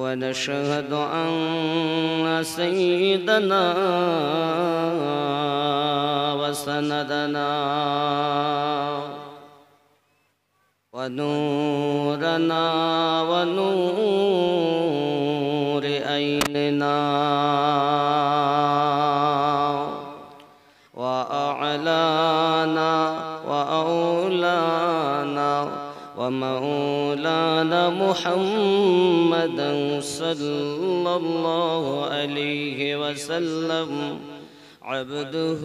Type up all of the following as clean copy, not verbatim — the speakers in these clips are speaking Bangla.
ونشهد أن سيدنا وسندنا ونورنا ونور أيننا وأعلانا وأولانا ومولانا محمدا صلى الله عليه وسلم عبده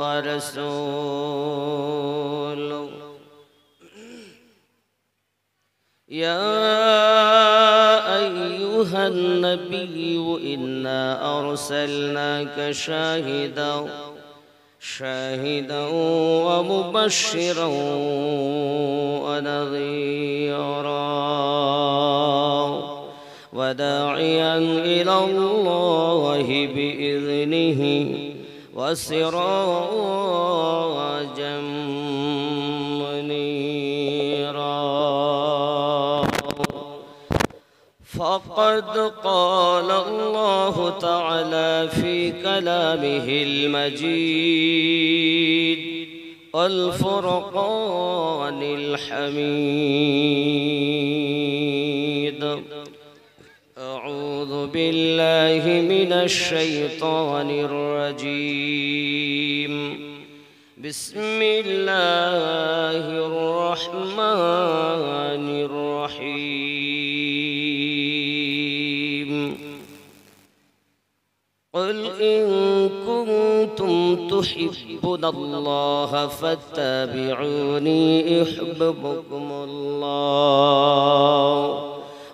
ورسوله. يا أيها النبي إنا أرسلناك شاهدا ومبشرا ونذيرا وداعيا إلى الله بإذنه وسراجا منيرا. فقد قال الله تعالى في كلامه المجيد الفرقان الحميد: أعوذ بالله من الشيطان الرجيم. بسم الله الرحمن الرحيم. قل إن كنتم تحبون الله فاتبعوني يحببكم الله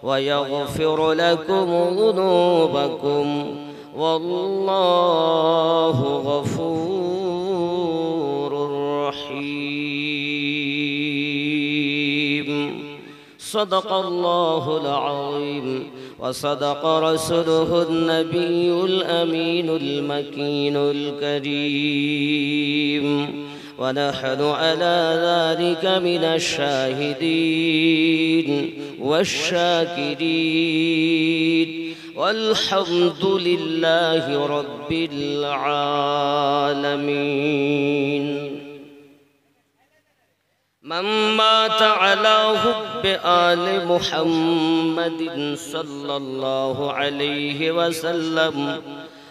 ويغفر لكم ذنوبكم والله غفور رحيم. صدق الله العظيم وصدق رسوله النبي الأمين المكين الكريم، ونحن على ذلك من الشاهدين والشاكرين، والحمد لله رب العالمين. من مات على حب آل محمد صلى الله عليه وسلم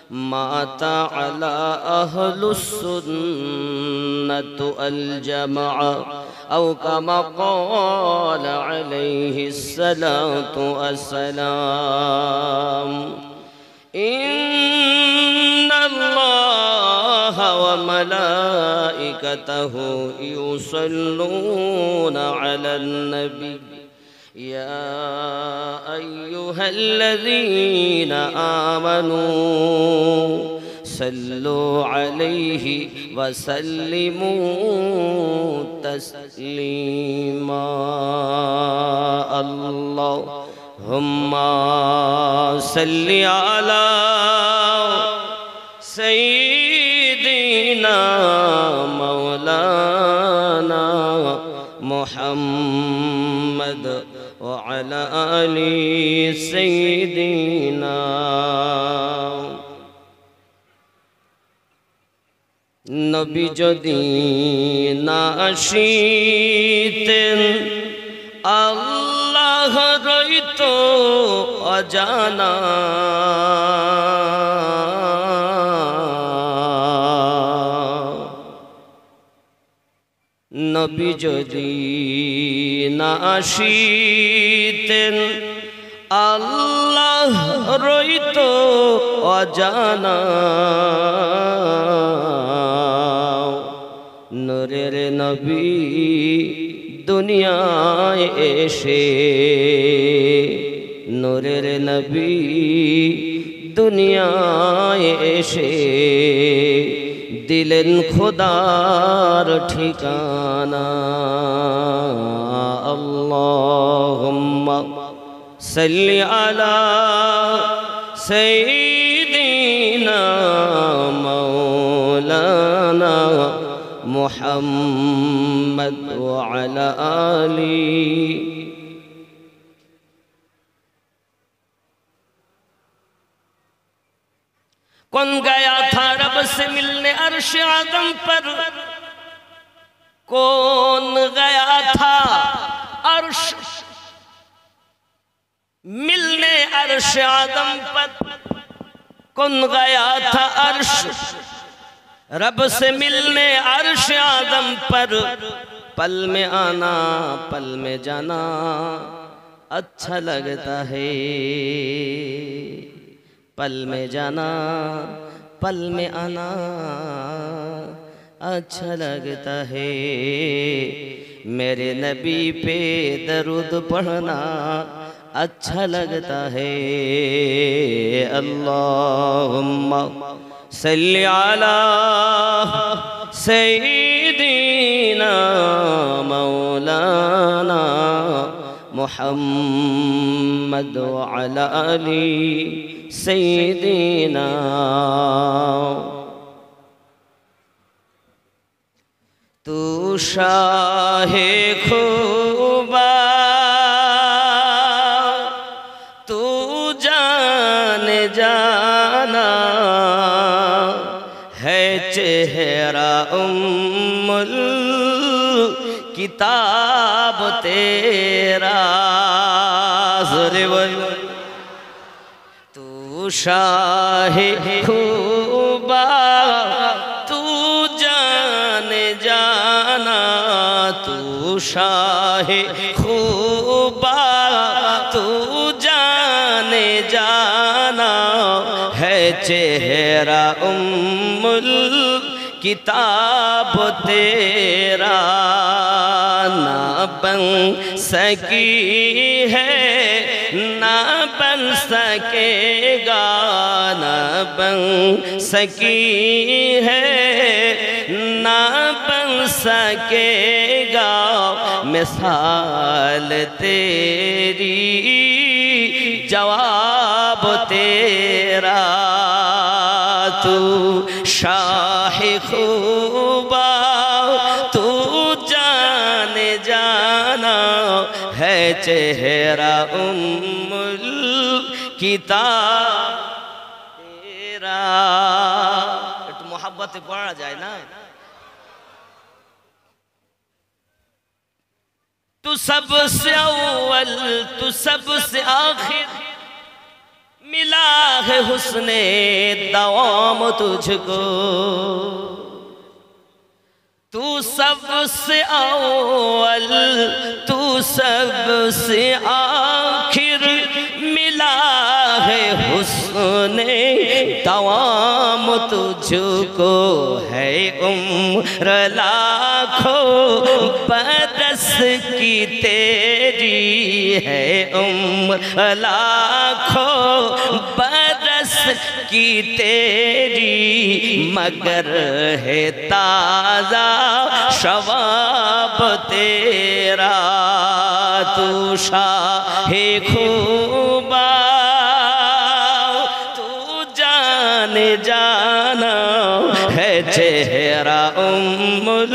مات على أهل السنة الجماعة، أو كما قال عليه الصلاة والسلام: إن الله وملائكته يصلون على النبي يا أيها الذين آمنوا صلوا عليه وسلموا تسليما. اللهم صل على سيدنا مولانا محمد وعلى آل سيدنا. নবী যদি না আসিতেন আল্লাহ রইত অজানা, নবী যদি না আসিতেন আল্লাহ রইত অজানা। নূরের নবী দুনিয়ায় এসে, নূরের নবী দুনিয়ায় এসে দিলেন খোদার ঠিকানা। আল্লাহুম্মা সাল্লি আলা সাইয়্যিদিনা মাওলানা মুহাম্মদ ওয়া আলা আলি कौन गया था रब से मिलने अर्श आदम पर, कौन गया था अर्श मिलने अर्श आदम पर, कौन गया था अर्श रब से मिलने अर्श आदम पर। पल में आना पल में जाना अच्छा लगता है, पल में जाना पल में आना अच्छा लगता है। मेरे नबी पे दरूद पढ़ना अच्छा लगता है। अल्लाहुम्मा सल्ली अला सय्यिदिना मौलाना मुहम्मद व अला आलि सय्यिदिना। तू शाहे खूबा तू जान जाना है चेहरा उम्मुल किताब तेरा। तू शाहे खूबा तू जान जाना, तू शाहे खूबा तू जान जाना है चेहरा उम्मुल किताब तेरा। ना बन सकी है ना बन सकेगा, ना बन सकी है ना बन सकेगा मिसाल तेरी जवाब तेरा। तू शाह खूबा तू जान जाना है चेहरा उम्मुल किताब तेरा। একটু মোহাব্বতে পড়া যায় না। तू सबसे अव्वल तू सबसे आखिर, मिला है हुस्ने दवाम तुझको। तू सबसे अव्वल तू सबसे आखिर, मिला है हुस्ने दवाम तुझको। है उम्र लाखों बरस की तेरी, है उम्र लाखों बरस की तेरी, मगर है ताज़ा शवाब तेरा। तू शाहे खूबा तू जान जाना है चेहरा उम्मुल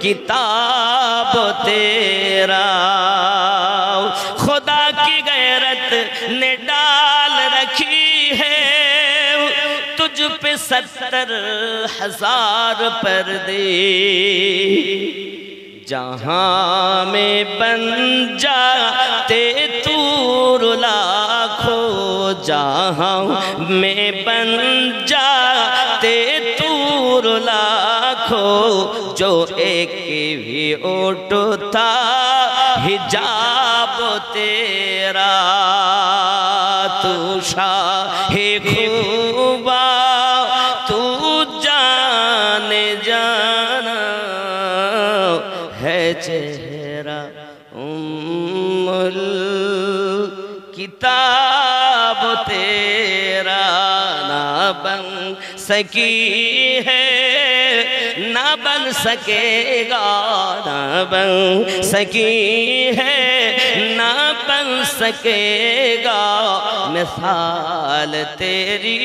किताब तेरा। खुदा की गैरत ने डाल रखी है तुझ पे 70,000 पर्दे। जहाँ में बन जाते तूर लाखों, जहाँ में बन जाते तूर लाखों, जो एक भी उठता हिजाब तेरा। तू शाहे खूबा तू जान जाना है चेहरा उम्मुल किताब तेरा। ना बन सकी है ना बन सकेगा, ना बन सकी है ना बन सकेगा मिसाल तेरी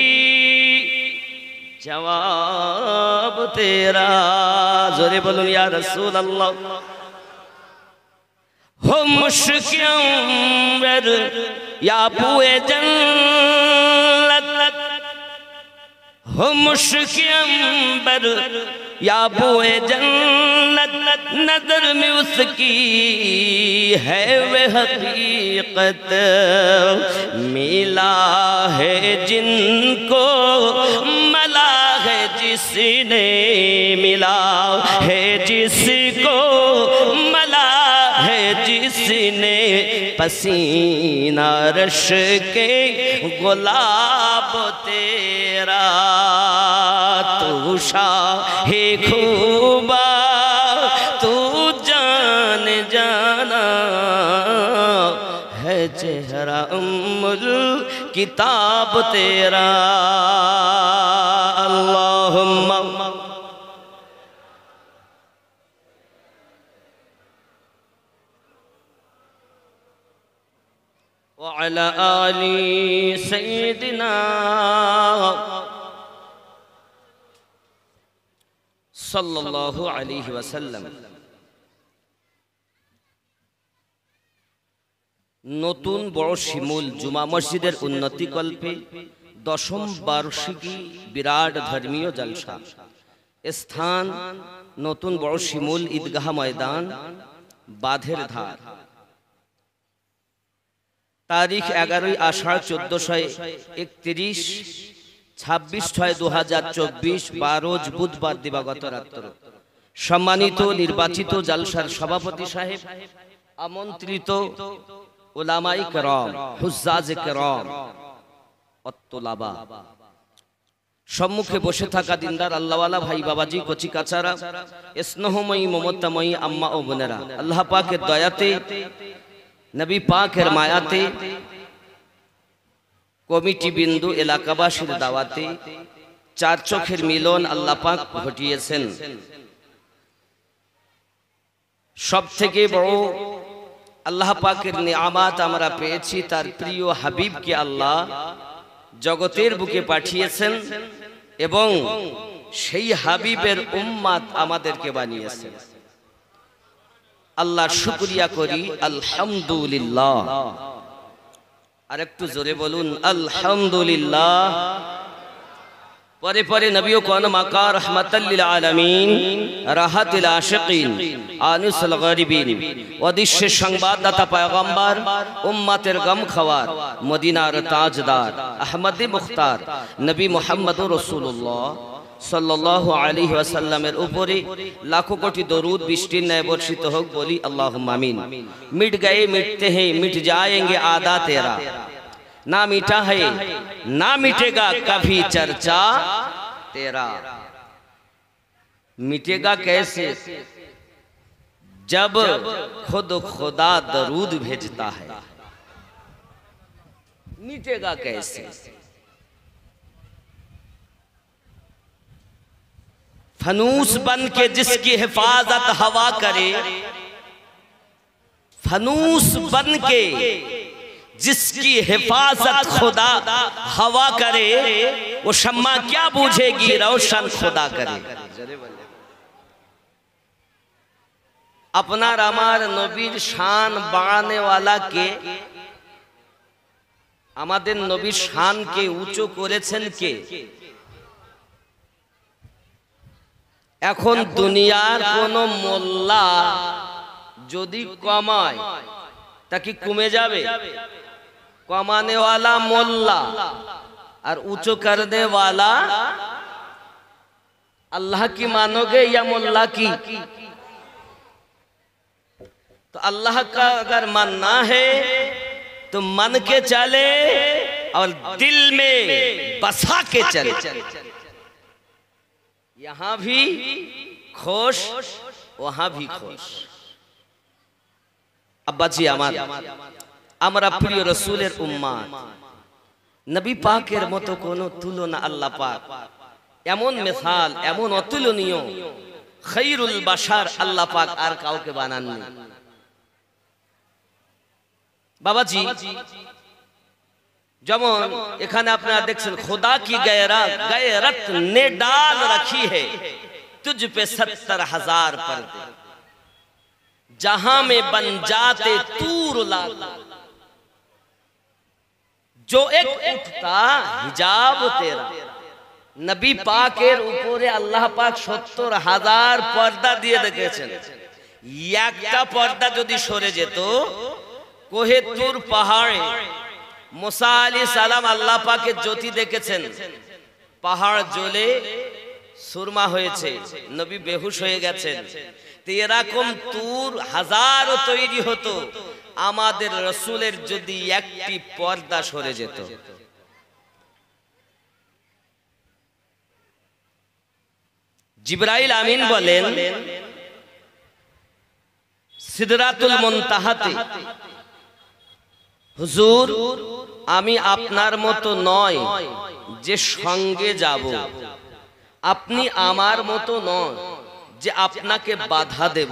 जवाब तेरा। जोरे बोलूं या रसूल अल्लाह। हो मुश्किल या पूए जन्नत हो मुश्क अंबर या बोए जन्नत, नजर में उसकी है वह हकीकत। मिला है जिनको मला है जिसने, मिला है जिसको मला है जिसने, पसीना रश के गुलाब तेरा। तू शाहे खूबा तू जान जाना है, चेहरा उम्मुल किताब तेरा। अल्लाहुम्मा व अला आली सय्यिदिना सल्लल्लाहु अलैहि वसल्लम। नतून बड़ शिमूल जुमा मस्जिदेर उन्नति कल्पे दशम बार्षिकी बिराट धर्मीय जलसा। स्थान नतून बड़ शिमूल ईदगाह मैदान बाधेर धार। तारीख 11 आषाढ़ 1431, 26/6/2024 बारोज बुधवार दिवागत रात्र। सम्मानित निर्वाचित जलसार सभापति साहेब, आमंत्रित उलामाए केराम, हुज्जाजे केराम, अत्तुलाबा, सम्मुखे बसे थाका दिनदार आल्लाहवाला भाई बाबाजी, कचि काचारा, स्नेहमयी ममतामयी आम्मा ओ बोनेरा, आल्लाह पाकेर दयाते नबी पाकेर मायाते कमिटी बिंदु एलाकाबासीर दावाते चार चोखेर मिलन आल्लाह पाक घटिয়েছেন। सबथेके बड़ो आल्लाह पाकेर नियामत आमरा पेয়েছি, तार प्रिय हाबिबके आल्लाह जगतेर बुके पाठिয়েছেন এবং সেই হাবিবের উম্মত আমাদেরকে বানিয়েছেন। আল্লাহর শুকরিয়া করি আলহামদুলিল্লাহ। আর একটু জোরে বলুন আলহামদুলিল্লাহ। পরে পরে নবী ও কোন মাকা রাহমাতাল লিল আলামিন, রাহাতুল আশিকিন, আনিসুল গরিবিন, ওদিশের সংবাদদাতা পয়গম্বর, উম্মতের গম খাওয়ার, মদিনার তাজদার, আহমদে মুখতার নবী মুহাম্মদুর রাসূলুল্লাহ सल्लल्लाहु अलैहि वसल्लमेर ऊपरे लाखों कोटि दरूद बिस्टिर न्याय वर्षित होक, बोली अल्लाहुम्मा आमीन। मिट गए मिटते हैं मिट जाएंगे आदा तेरा, ना मिटा है ना मिटेगा कभी चर्चा तेरा। मिटेगा कैसे? जब खुद खुदा दरूद भेजता है। मिटेगा कैसे? फनूस बन के जिसकी हिफाजत हवा करे, फनूस बन के जिसकी हिफाजत खुदा हवा करे, वो शम्मा क्या बूझेगी रोशन खुदा करे। अपना रामार नबीर शान बाड़ाने वाला के, आमादेर नबीर शान के ऊंचो करेছেন কে? এখন দুনিয়ার কোন মোল্লা যদি কমায় তা কি কমে যাবে? कमाने वाला मोल्ला और ऊंचो करने वाला अल्लाह की मानोगे या मोल्ला की? तो अल्लाह का अगर मानना है तो मन के चले और दिल में बसा के चले। यहाँ भी खुश वहाँ भी खुश। अब्बा जी आमारा प्रिय रसूलेर उम्मत नबी पाकेर मतो कोनो तुलना आल्लाह पाक एमन मिसाल एमन अतुलनीय खैरुल बाशार आल्लाह पाक आर काउके बानानনি। बाबाजी যেমন এখানে আপনারা দেখছেন खुदा की गैरत ने डाल रखी है तुझ पे 70,000 पर्दे, जहां में बन जाते तूर लाला, जो एक उठता हिजाब तेरा। নবী পাকের উপরে আল্লাহ পাক ৭০,০০০ পর্দা দিয়ে রেখেছেন। একটা পর্দা যদি সরে যেত, কোহে তুর পাহাড়ে মুসা আলাইহিস সালাম আল্লাহ পাকের জ্যোতি দেখেছেন, পাহাড় জ্বলে সুরমা হয়েছে, নবী বেহুশ হয়ে গেছেন। এরকম তুর হাজারো তৈরি হতো, আমাদের রাসূলের যদি একটি পর্দা সরে যেত। জিবরাইল আমিন বলেন, সিদরাতুল মুনতাহাতে, হুজুর আমি আপনার মতো নয় যে সঙ্গে যাব, আপনি আমার মতো নয় যে আপনাকে বাধা দেব।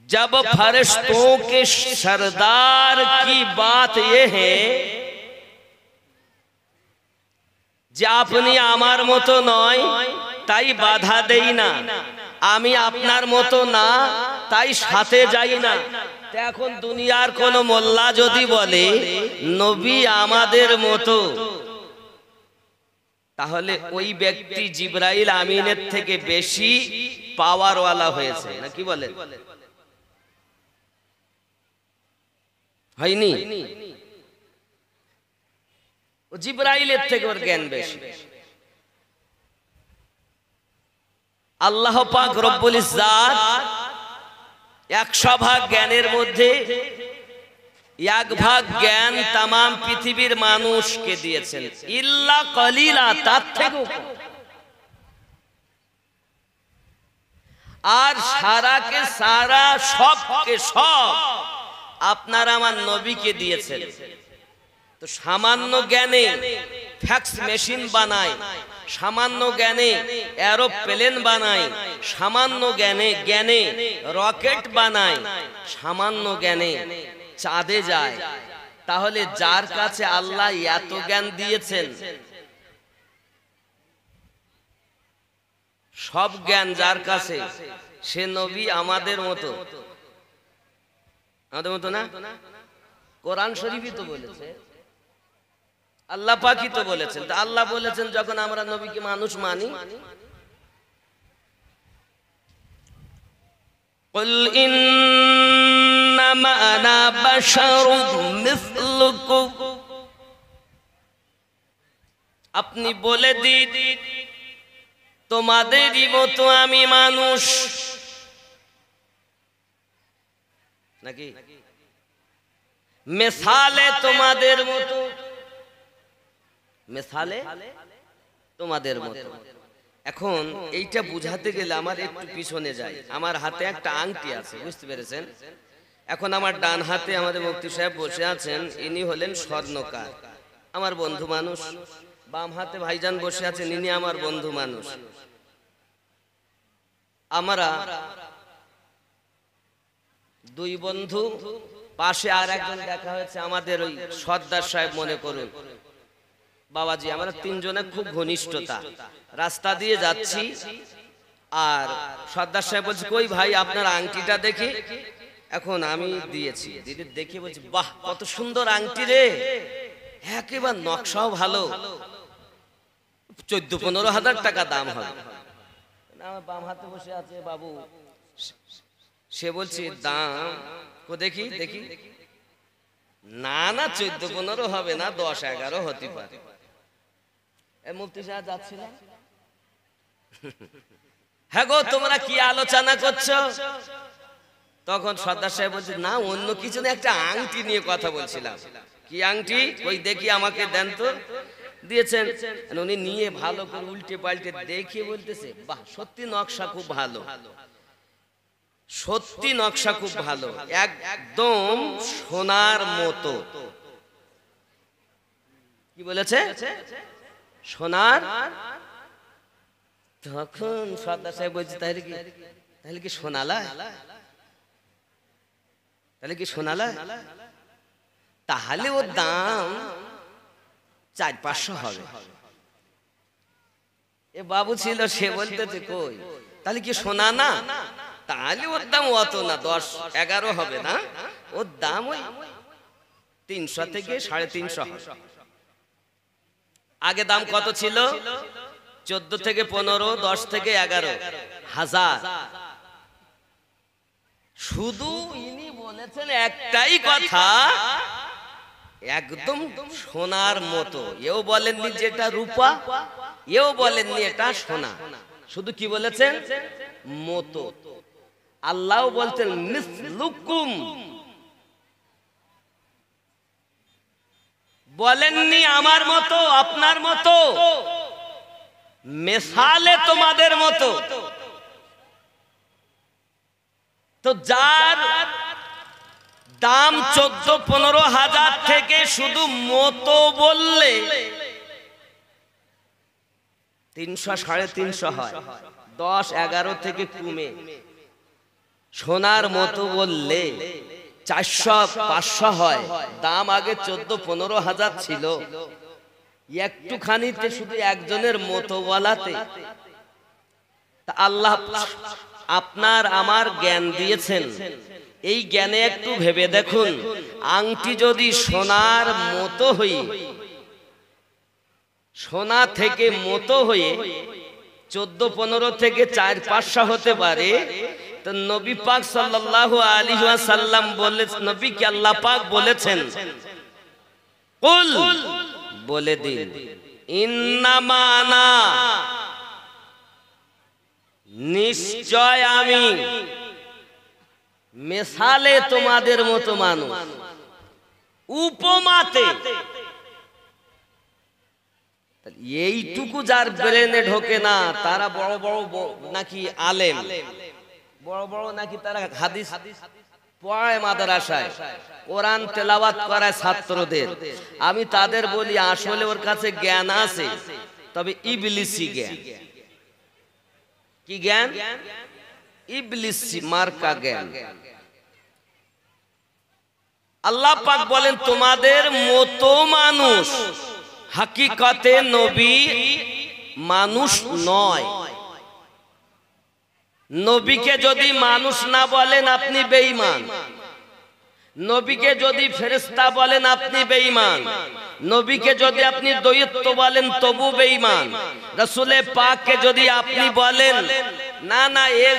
जब फरिश्तों के सरदार की बात ये है যে আপনি আমার মতো নয় তাই বাধা দেই না, আমি আপনার মতো না তাই সাথে যাই না। এখন দুনিয়ার কোন মোল্লা যদি বলে নবী আমাদের মতো, তাহলে ওই ব্যক্তি জিবরাইল আমিনের থেকে বেশি পাওয়ারওয়ালা হয়েছে, না কি বলে? হয়নি? ও জিবরাইলের থেকে ওর জ্ঞান বেশি। আল্লাহ পাক রব্বুল ইজ্জাত 100 ভাগ জ্ঞানের মধ্যে 1 ভাগ জ্ঞান তাম পৃথিবীর মানুষকে দিয়েছেন, ইল্লা কলিলা, তার থেকেও। আর সারাকে সারা, সবকে সব আপনার আমার নবীকে দিয়েছেন। তো সামান্য জ্ঞানে ফ্যাক্স মেশিন বানায়, সামান্য জ্ঞানে এরোপ্লেন বানায়, সামান্য জ্ঞানে রকেট বানায়, সামান্য জ্ঞানে চাঁদে যায়। তাহলে যার কাছে আল্লাহ এত জ্ঞান দিয়েছেন, সব জ্ঞান যার কাছে, সে নবী আমাদের মতো, আমাদের মতো না? কোরআন শরীফই তো বলেছে, আল্লাহ পাকই তো বলেছেন। তা আল্লাহ বলেছেন যখন আমরা নবীকে মানুষ মানি, কুল ইন্নামা আনা বাশারুম মিসলুকুম, আপনি বলে দিন তোমাদেরই মতো আমি মানুষ, নাকি মিসালে তোমাদের মতো, মিসালে তোমাদের মতো। এখন এইটা বুঝাতে গেলে আমার একটু পিছনে যাই। আমার হাতে একটা আংটি আছে, বুঝতে পেরেছেন? এখন আমার ডান হাতে আমাদের মুফতি সাহেব বসে আছেন, ইনি হলেন স্বর্ণকার, আমার বন্ধু মানুষ। বাম হাতে ভাইজান বসে আছেন, ইনি আমার বন্ধু মানুষ। আমরা দুই বন্ধু, পাশে আর একজন দেখা হয়েছে আমাদের ওই সর্দার সাহেব, মনে করুন বাবাজি, আমরা তিনজনে খুব ঘনিষ্ঠতা। রাস্তা দিয়ে যাচ্ছি আর সর্দার সাহেব বলছে, কই ভাই আপনার আংটিটা দেখি। এখন আমি দিয়েছি, দিদি দেখে বলছি, বাহ কত সুন্দর আংটি রে, একেবারে নকশাও ভালো, 14-15 হাজার টাকা দাম হবে। আমার বাম হাতে বসে আছে বাবু, সে বলছে দাম কো দেখি দেখি, না না 14-15 হবে না, 10-11 হতে পারে। মুফতি সাহেব যাচ্ছিল, হ্যাঁ গো তোমরা কি আলোচনা করছো? তখন সর্দার সাহেব বলছে, না অন্য কিছু না, একটা আংটি নিয়ে কথা বলছিলাম। কি আংটি? ওই দেখি আমাকে দেন তো। দিয়েছেন, উনি নিয়ে ভালো করে উল্টে পাল্টে দেখিয়ে বলতেছে, বাহ সত্যি নকশা খুব ভালো, সত্যি নকশা খুব ভালো, একদম সোনার মতো। কি বলেছে? সোনার। তখন সর্দার সাহেব বলছে, তাহলে কি সোনালা? তাহলে কি সোনালা? তাহলে ওর দাম 400-500 হবে। এ বাবু ছিল, সে বলতেছে কই, তাহলে কি সোনা না? তাহলে ওর দাম অত না, 10-11 হবে না, ওর দাম ওই 300 থেকে 350 হবে। আগে দাম কত ছিল? 14 থেকে 15, 10 থেকে 11 হাজার। শুধু ইনি বলেছেন একটাই কথা, একদম সোনার মতো। এও বলেননি যে এটা রূপা, এও বলেননি এটা সোনা, শুধু কি বলেছেন? মতো। আল্লাহ বলতেন মিসলুকুম, বলেননি আমার মতো, আপনার মতো, মেসালে তোমাদের মতো। তো যার দাম 14-15 হাজার থেকে শুধু মতো বললে 300-350 হয়, 10-11 থেকে কমে। সোনার মতো বললে 400-500 হয়। দাম আগে 14-15 হাজার ছিল, একটুখানিতে শুধু একজনের মতো বলাতে। আল্লাহ আপনার আমার জ্ঞান দিয়েছেন, এই জ্ঞানে একটু ভেবে দেখুন, আংটি যদি সোনার মতো হয়ে, সোনা থেকে মতো হয়ে 14-15 থেকে 400-500 হতে পারে, তো নবী পাক সাল্লাল্লাহু আলাইহি ওয়াসাল্লাম বলেছেন, নবীকে আল্লাহ পাক বলেছেন, কুল, বলে দিন, ইন্নামা আনা, নিশ্চয় আমি, মেসালে তোমাদের মতো মানুষ, উপমাতে। এইটুকু যার ব্রেনে ঢোকে না, তারা বড় বড় নাকি আলেম, বড় বড় নাকি তারা হাদিস পড়ায় মাদ্রাসায়, কোরআন তেলাওয়াত করায় ছাত্রদের। আমি তাদের বলি আসলে ওর কাছে জ্ঞান আছে, তবে ইবলিসি জ্ঞান। কি জ্ঞান? ইবলিসি মার্কা জ্ঞান। আল্লাহ পাক বলেন তোমাদের মতো মানুষ, হাকিকতে নবী মানুষ নয়। নবীকে যদি মানুষ না বলেন আপনি বেঈমান, নবীকে যদি ফেরেশতা বলেন আপনি বেঈমান, নবীকে যদি আপনি দৈত্য বলেন তবু বেঈমান, রাসূলে পাককে যদি আপনি বলেন না না এ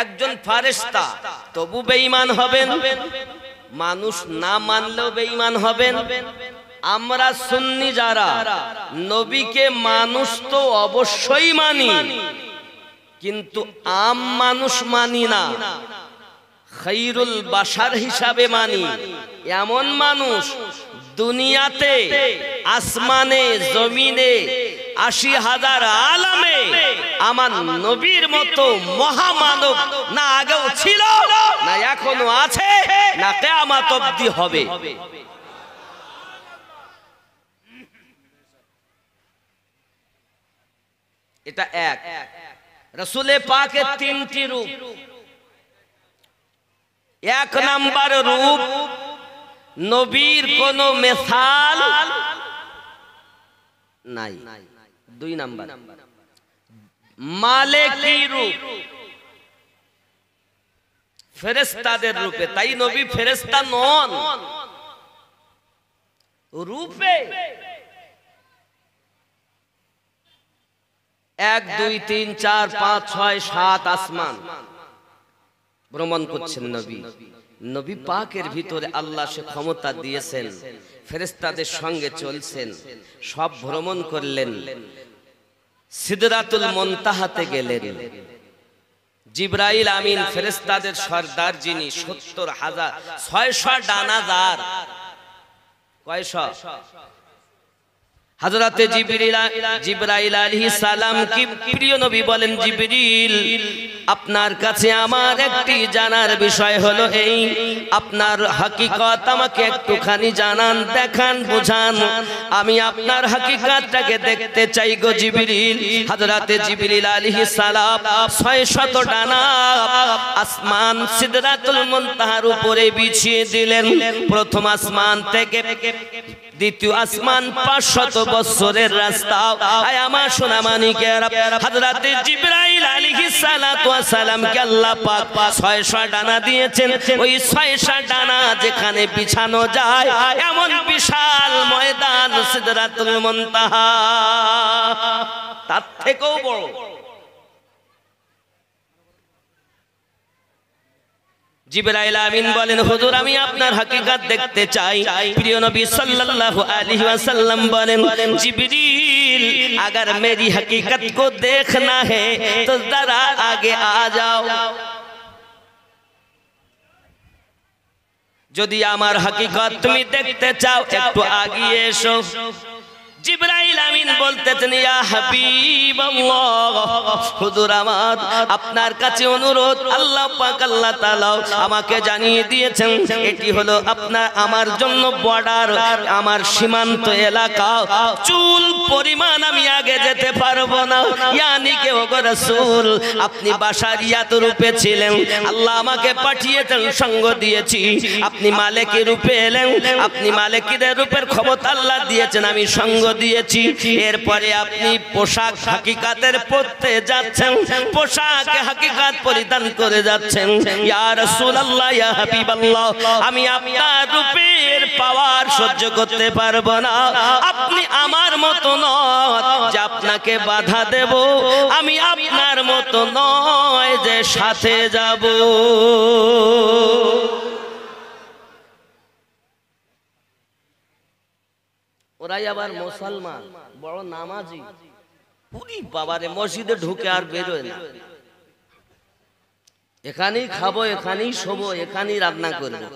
একজন ফেরেশতা, তবু বেঈমান হবেন। মানুষ না মানলেও বেঈমান হবেন। আমরা সুন্নি যারা, নবীকে মানুষ তো অবশ্যই মানি, কিন্তু আম মানুষ মানি না, খায়রুল বাশার হিসাবে মানি। এমন মানুষ দুনিয়াতে, আসমানে, জমিনে, ৮০,০০০ আলামে আমার নবীর মতো মহামানব না আগেও ছিল, না এখনো আছে, না কিয়ামত অবধি হবে। এটা এক। রাসূলে পাকের 3টি রূপ। এক নাম্বার রূপ, নবীর কোন মেসাল নাই। 2 নাম্বার মালেকি রূপ, ফেরেশতাদের রূপে। তাই নবী ফেরেশতা নন, রূপে। 1, 2, 3, 4, 5, 6, 7 আসমান ভ্রমণ করছেন নবী। নবী পাকের ভিতরে আল্লাহ সে ক্ষমতা দিয়েছেন, ফেরেশতাদের সঙ্গে চলছেন, সব ভ্রমণ করলেন। সিদরাতুল মুনতাহাতে গেলেন। জিবরাইল আমিন ফেরেশতাদের সরদার, যিনি 70,000 600 ডানাদার। কয়শো? হযরতে জিবরাইল আলাইহিস সালাম কি প্রিয় নবী বলেন, জিবরিল আপনার কাছে আমার একটি জানার বিষয় হলো এই, আপনার হাকিকত আমাকে একটুখানি জানান, দেখান, বুঝান, আমি আপনার হাকিকতটাকে দেখতে চাই গো জিবরিল। হযরতে জিবরিল আলাইহিস সালাম 600 ডানা আসমান সিদরাতুল মুনতাহার উপরে বিছিয়ে দিলেন। প্রথম আসমান থেকে দ্বিতীয় আসমান 500 বছরের রাস্তা। আয় আমার সোনা মানিকেরা, হযরতে জিবরাইল আলাইহিস সালাতু ওয়াসালামকে আল্লাহ পাক 600 ডানা দিয়েছেন। ওই 600 ডানা যেখানে বিছানো যায় এমন বিশাল ময়দান সিদরাতুল মুনতাহা, তার থেকেও বড়। জিবরাইল আমিন বলেন, হুজুর আমি আপনার হাকিকত দেখতে চাই। প্রিয় নবী সাল্লাল্লাহু আলাইহি ওয়াসাল্লাম বলেন, জিবরিল अगर मेरी हकीकत को देखना है तो जरा आगे आ जाओ। যদি আমার হাকিকত তুমি দেখতে চাও একটু আগিয়ে এসো। জিবরাইল আমিন বলতেছেন, ইয়া হাবিবাল্লাহ, হুজুর আমার আপনার কাছে অনুরোধ, আল্লাহ পাক আল্লাহ তাআলা আমাকে জানিয়ে দিয়েছেন এটি হলো আপনার আমার জন্য বর্ডার, আমার সীমান্ত এলাকা, চুল পরিমাণ আমি আগে যেতে পারবো না। ইয়ানি কে ওগো রাসূল, আপনি বাশারিয়াত রূপে ছিলেন, আল্লাহ আমাকে পাঠিয়েছেন, সঙ্গ দিয়েছি, আপনি মালিকের রূপে এলেন, আপনি মালিকের রূপের ক্ষমতা আল্লাহ দিয়েছেন, আমি সঙ্গ দিয়েছি। এরপরে আপনি পোশাক হাকিকাতের পরতে যাচ্ছেন, পোশাক হাকিকাত পরিধান করে যাচ্ছেন। ইয়া রাসূলুল্লাহ, ইয়া হাবিবাল্লাহ, আমি আপনার রূপের পাওয়ার সহ্য করতে পারবো না। আপনি আমার মতো নয় যে আপনাকে বাধা দেব, আমি আপনার মতো নয় যে সাথে যাব। ওরাই আবার মুসলমান, বড় নামাজি, পুরি বাবারে মসজিদে ঢুকে আর বেরোয় না, এখানেই খাবো, এখানেই শোবো, এখানেই রান্না করবো।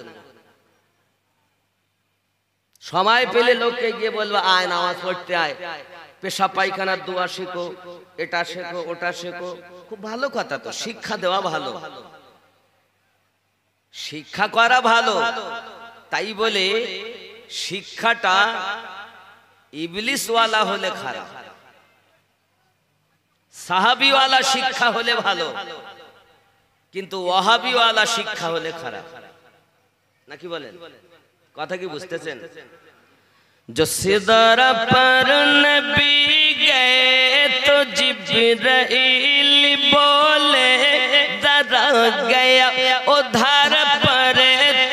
সময় পেলে লোককে গিয়ে বলবো আয় নামাজ পড়তে আয়, পেশাব পায়খানার দোয়া শেখো, এটা শেখো ওটা শেখো। খুব ভালো কথা, তো শিক্ষা দেওয়া ভালো, শিক্ষা করা ভালো। তাই বলে শিক্ষাটা ইবলিসওয়ালা হলে খারাপ, সাহাবিওয়ালা শিক্ষা হলে ভালো, কিন্তু ওয়াহাবিওয়ালা শিক্ষা হলে খারাপ। নাকি বলেন? কথা কি বুঝতেছেন? जो सिदरा पर नबी गए तो जिब्राइल बोले जरा गया उधर पर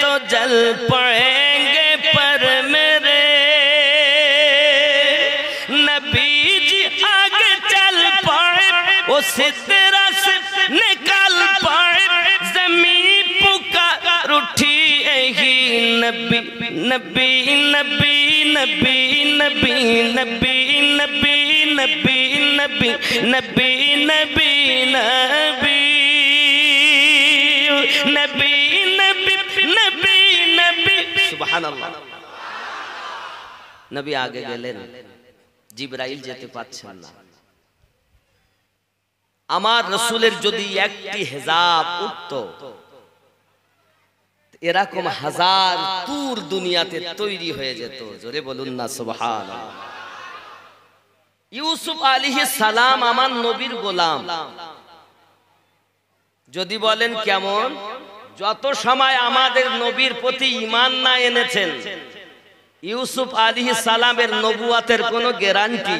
तो जल पड़ेंगे पर मेरे नबी जी आगे चल पड़े, वो सिदरा से निकल पड़े, जमीन पुकार उठी नबी नबी नबी नबी नबी नबी नबी नबी नबी नबी नबी नबी नबी नबी नबी नबी। सुबहानाल्लाह। नबी आगे গেলেন, জিবরাইল যেতে পারছেন না। আমার রাসূলের যদি একটি হিজাব উঠতো, এরকম হাজার তুর দুনিয়াতে তৈরি হয়ে যেত। জোরে বলুন না সুবহানাল্লাহ। ইউসুফ আলাইহিস সালাম আমার নবীর গোলাম। যদি বলেন কেমন, যত সময় আমাদের নবীর প্রতি ঈমান না এনেছেন, ইউসুফ আলাইহিস সালামের নবুয়াতের কোনো গ্যারান্টি।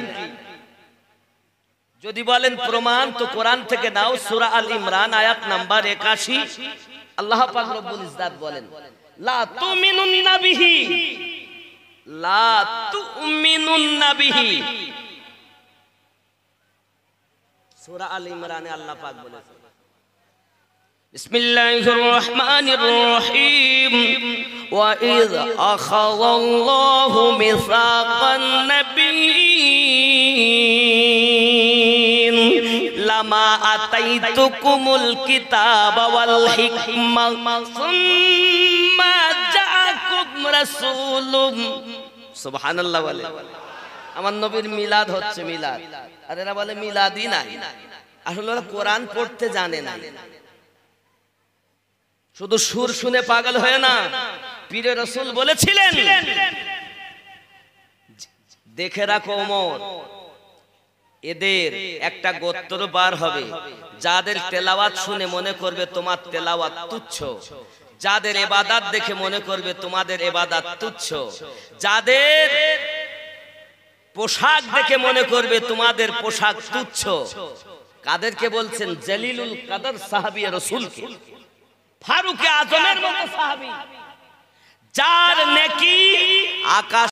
যদি বলেন প্রমাণ, তো কোরআন থেকে নাও, সূরা আল ইমরান আয়াত নাম্বার 81। আল্লাহ পাক রব্বুল ইজ্জাত বলেন, লা তুমিনুন্না বিহি, লা তুমিনুন্না বিহি। সূরা আল ইমরানে আল্লাহ পাক বলেছেন, বিসমিল্লাহির রহমানির রহিম, ওয়া ইয আখাযাল্লাহু মিসাকান নাবিয়্যিন লামা আতাইতুকুমুল কিতাবা ওয়াল হিকমা সুম্মা জাআকুম রাসূলুম। সুবহানাল্লাহ বলে। আমার নবীর মিলাদ হচ্ছে, মিলাদ। আর এরা বলে মিলাদই নাই। আসলে ওরা কোরআন পড়তে জানে না, শুধু সুর শুনে পাগল হয় না। পীরে রাসূল বলেছিলেন, দেখে রাখো ওমর, এদের একটা গোত্র বার হবে, যাদের তেলাওয়াত শুনে মনে করবে তোমার তেলাওয়াত তুচ্ছ, যাদের ইবাদত দেখে মনে করবে তোমাদের ইবাদত তুচ্ছ, যাদের পোশাক দেখে মনে করবে তোমাদের পোশাক তুচ্ছ। কাদেরকে বলছেন? জলিলুল কদর সাহাবী রাসূলকে, ফারুক আজমের মতো সাহাবী, যার নেকি আকাশ